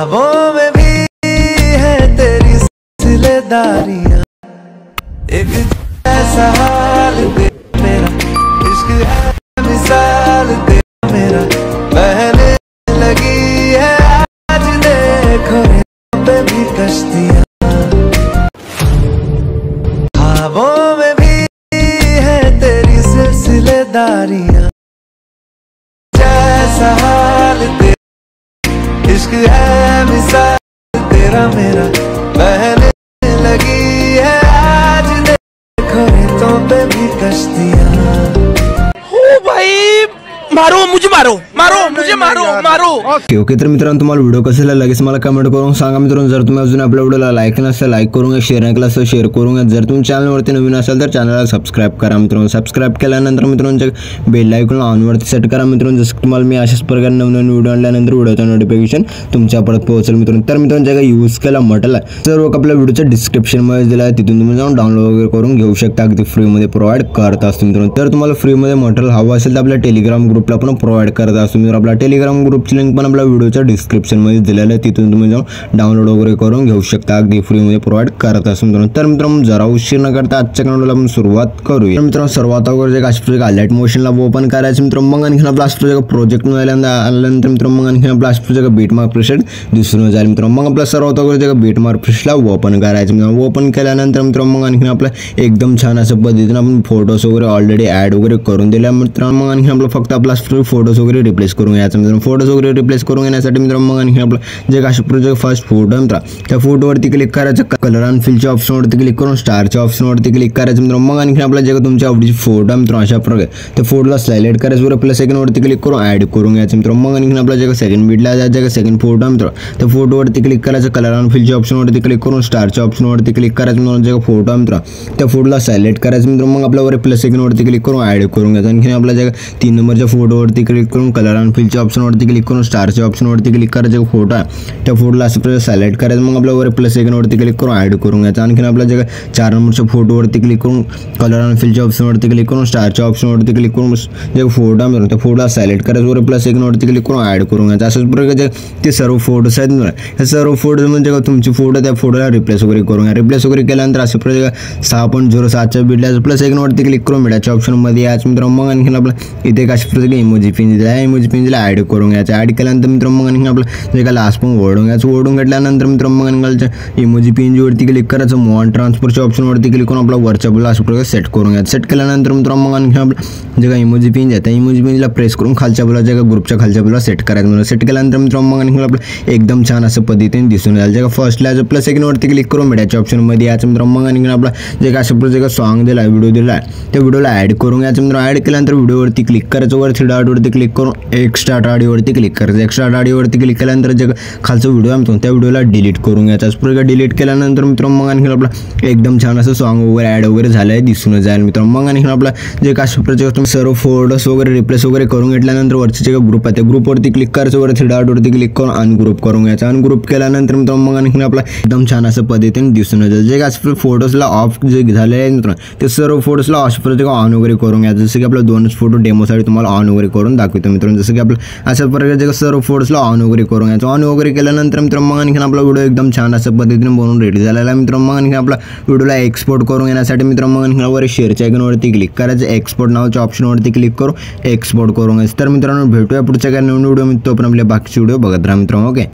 ख्वाबों में भी है तेरी सिलसिलेदारियां, एक ऐसा हाल दे मेरा, इश्क है मिसाल दे मेरा, पहले लगी है आज देखो पे भी कश्तियां, ख्वाबों में भी है तेरी सिलसिलेदारियां, जैसा हाल दे इश्क है मिसाल तेरा मेरा, पहले लगी है आज देखो रेतों पे भी कश्तियां। ओ भाई मारो मुझे, मारो। ओके तर मित्रांनो, तुम्हाला व्हिडिओ कसा लगेच मला कमेंट करून सांगा मित्रांनो। जर तुम्ही अजून आपल्या व्हिडिओला लाईक नसेल लाईक करून, शेअर नाही केला तर शेअर करून, जर तुम्ही चॅनलवरती नवीन असाल तर चॅनलला सबस्क्राईब करा मित्रांनो। सबस्क्राईब केल्यानंतर मित्रांनो बेल आयकॉन ऑन वरती सेट करा मित्रांनो, जसं तुम्हाला मी अशाच प्रकारे नवीन व्हिडिओ आणल्यानंतर व्हिडिओचं नोटिफिकेशन तुमच्यापर्यंत पोहोचेल मित्रांनो। तर मित्रांनो ज्याला यूज केला म्हटलं सर्व आपल्या व्हिडिओच्या डिस्क्रिप्शनमध्ये दिलं आहे, तिथून तुम्ही जाऊन डाउनलोड वगैरे करून घेऊ शकता, अगदी फ्रीमध्ये प्रोव्हाइड करत असतो मित्रांनो। तर तुम्हाला फ्रीमध्ये मटेरियल हवं असेल तर आपल्या टेलिग्राम ग्रुपला पण प्रोव्हाइड करत असतो मित्रांनो। आपला टेलिग्राम ग्रुपची लिंक पण आपल्या व्हिडिओच्या डिस्क्रिप्शनमध्ये दिलेलं आहे, तिथून तुम्ही जाऊन डाउनलोड वगैरे करून घेऊ शकता, अगदी फ्रीमध्ये प्रोव्हाइड करत असतो मित्रांनो। तर मित्रांनो जरा उशीर न करता आजच्या व्हिडिओला आपण सुरुवात करूया। तर मित्रांनो सर्वात अगोदर एक अशा प्रकारे लाईट मोशनला ओपन करायचं मित्रांनो, मग आणखी आपला प्रोजेक्ट आल्यानंतर मित्रांनो मग आणखी आपला अशा बीट मार्क प्रीसेट दिसून जाईल मित्रांनो। मग आपला सर्वात अगोदर बीट मार्क प्रीसेटला ओपन करायचं मित्रांनो। ओपन केल्यानंतर मित्रांनो मग आणखी आपला एकदम छान असं पद्धतीने आपण फोटोज वगैरे ऑलरेडी ऍड वगैरे करून दिल्या मित्रांनो। मग आणखी आपला फक्त आपला फोटोज वगैरे रिप्लेस करून घ्यायचा मित्रांनो। फोटोज वगैरे रिप्लेस करून घेण्यासाठी मित्रांनो मग आणखी आपला जे अशा प्रोजेक्ट फर्स्ट फोटो मित्रांनो, त्या फोटोवरती क्लिक करायचं, कलर अँड फिलच्या ऑप्शनवरती क्लिक करून स्टारच्या ऑप्शनवरती क्लिक करायचं मित्रांनो। मग आणखी आपला जे तुमच्या आवडीची फोटो मित्रांनो अशा प्रकारे त्या फोटोला सिलेक्ट करायचं, बरोबर प्लस सेकंडवरती क्लिक करून ऍड करून घ्यायचं मित्रांनो। मग आणखी आपला जे सेकंड बीटला जायचं, सेकंड फोटो मित्रांनो त्या फोटोवरती क्लिक करायचं, कलर अँड फिलच्या ऑप्शनवरती क्लिक करून स्टारच्या ऑप्शनवरती क्लिक करायचं मित्रांनो। जे फोटो मित्रांनो त्या फोटोला सिलेक्ट करायचं मित्रांनो। मग आपल्यावर प्लस सेकंडवरती क्लिक करून ऍड करून घ्यायचं। आणखी आपल्या जे 3 नंबरच्या फोटोवरती क्लिक करून कलर अँड फिलच्या ऑप्शनवरती क्लिक करून स्टारच्या ऑप्शनवरती क्लिक करायचं, फोटो आहे त्या फोटोला असं प्रकारे सिलेक्ट करायचं। मग आपल्यावर प्लस सेकंडवरती क्लिक करून ऍड करून घ्यायचं। आणखी आपल्या जे 4 नंबरच्या फोटोवरती क्लिक करून कलर अँड फिलच्या ऑप्शनवरती क्लिक करून स्टारच्या ऑप्शनवरती क्लिक करून जे फोटो आहे त्या फोटोला सिलेक्ट करायचं, वर प्लस सेकंडवरती क्लिक करून ऍड करून घ्यायचं। अशाच प्रकारे ते सर्व फोटोज आहेत ना, हे सर्व फोटोज म्हणजे तुमचे फोटो त्या फोटोला रिप्लेस वगैरे करून घ्या। रिप्लेस वगैरे केल्यानंतर अशा प्रकारे 6.07च्या बीटला प्लस सेकंडवरती क्लिक करून मिळाच्या ऑप्शनमध्ये याच मित्रांनो। मग आणखी आपला इथे एक अशा प्रकारे इमोजी पिन दिला आहे, इमोजी पिनला ऍड करून घ्यायचं। ऍड केल्यानंतर मित्रांनो मग आणखी आपलं जे काय लास्ट पण ओढून घ्यायचं। ओढून घेतल्यानंतर मित्रांनो मग आणखी इमोजी पिनवरती क्लिक करायचं, मूव ऑन ट्रान्सफरच्या ऑप्शनवरती क्लिक करून आपला वरच्या बाजूला अशा प्रकारे सेट करून घ्यायचं। सेट केल्यानंतर मित्रांनो मग आणखी आपलं जे काय इमोजी पिन आहे त्या इमोजी पिनला प्रेस करून खालच्या बाजूला जे ग्रुपच्या खालच्या बाजूला सेट करायचं। सेट केल्यानंतर मित्रांनो मग आणखी आपलं एकदम छान असं पद्धतीने दिसून जाईल। जे फर्स्टला जो प्लस सेकंडवरती क्लिक करून मिळाच्या ऑप्शनमध्ये याचं मित्रांनो। मग आणखी आपला जे काय अशा जे सॉन्ग दिला व्हिडिओ दिला त्या व्हिडिओला ऍड करून घ्यायचं मित्रांनो। ऍड केल्यानंतर व्हिडिओवरती क्लिक करायचं, वर 3 डॉटवरती क्लिक करून एक्स्ट्रा ऑडिओवरती क्लिक करायचं। एक्स्ट्रा ऑडिओवरती क्लिक केल्यानंतर जे खालचा व्हिडिओ आहे त्या व्हिडिओला डिलीट करून घ्यायचा। पुढे डिलीट केल्यानंतर मित्रांनो मग आणखी आपला एकदम छान असं सॉन्ग वगैरे ऍड वगैरे झालं आहे दिसून जाईल मित्रांनो। मग आणखी आपला जे अशा प्रोजेक्ट तुम्ही सर्व फोटोज वगैरे रिप्लेस वगैरे करून घेतल्यानंतर वरचे जे ग्रुप आहे त्या ग्रुपवरती क्लिक करायचं, वर 3 डॉटवरती क्लिक करून अनग्रुप करून घ्यायचं। अनग्रुप केल्यानंतर मित्रांनो मग आणखी आपला एकदम छान असं पद्धतीने दिसून जाईल। जे अशा फोटोजला ऑफ जे झाले आहे मित्रांनो ते सर्व फोटोजला अशा प्रकारे ऑन वगैरे करून घ्यायचं। जसं की आपला 2च फोटो डेमोसाठी तुम्हाला ऑन वगैरे करून दाखवतो मित्रांनो। जसं की आपलं अशा प्रकारे सर्व फोटोजला ऑन वगैरे करून घ्यायचं। ऑन वगैरे केल्यानंतर मित्रांनो मग आणखी आपला व्हिडिओ एकदम छान असं पद्धतीने बनवून रेडी झालेला आहे मित्रांनो। मग आणखी आपला व्हिडिओला एक्सपोर्ट करून घेण्यासाठी मित्रांनो मग आणखी वर शेअरच्या आयकॉनवरती क्लिक करायचं, एक्सपोर्ट नावाच्या ऑप्शनवरती क्लिक करून एक्सपोर्ट करून घ्यायचं। तर मित्रांनो भेटूया पुढच्या काही नवीन व्हिडिओ, तोपर्यंत आपल्या बाकीचे व्हिडिओ बघत राहा मित्रांनो। ओके.